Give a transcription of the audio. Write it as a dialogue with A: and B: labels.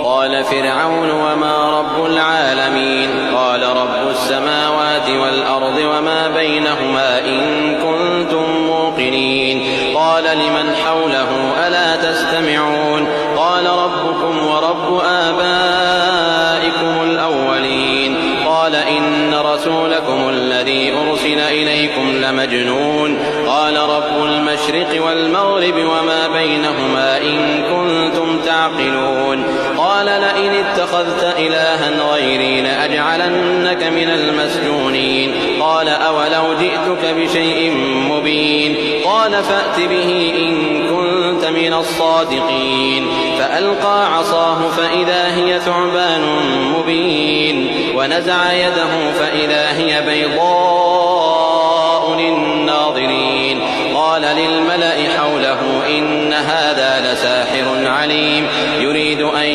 A: قال فرعون وما رب العالمين قال رب السماوات والأرض وما بينهما إن كنتم موقنين قال لمن حوله ألا تستمعون قال ربكم ورب آبائكم الأولين قال إن رسولكم الذي أرسل إليكم لمجنون قال رب المشرق والمغرب وما بينهما إن كنتم تعقلون قال لئن اتخذت إلها غيري لأجعلنك من المسجونين قال أولو جئتك بشيء مبين قال فأت به إن كنت من الصادقين فألقى عصاه فإذا هي ثعبان مبين ونزع يده فإذا هي بيضاء للناظرين قال للملأ حوله إن هذا لساحر عليم يريد أن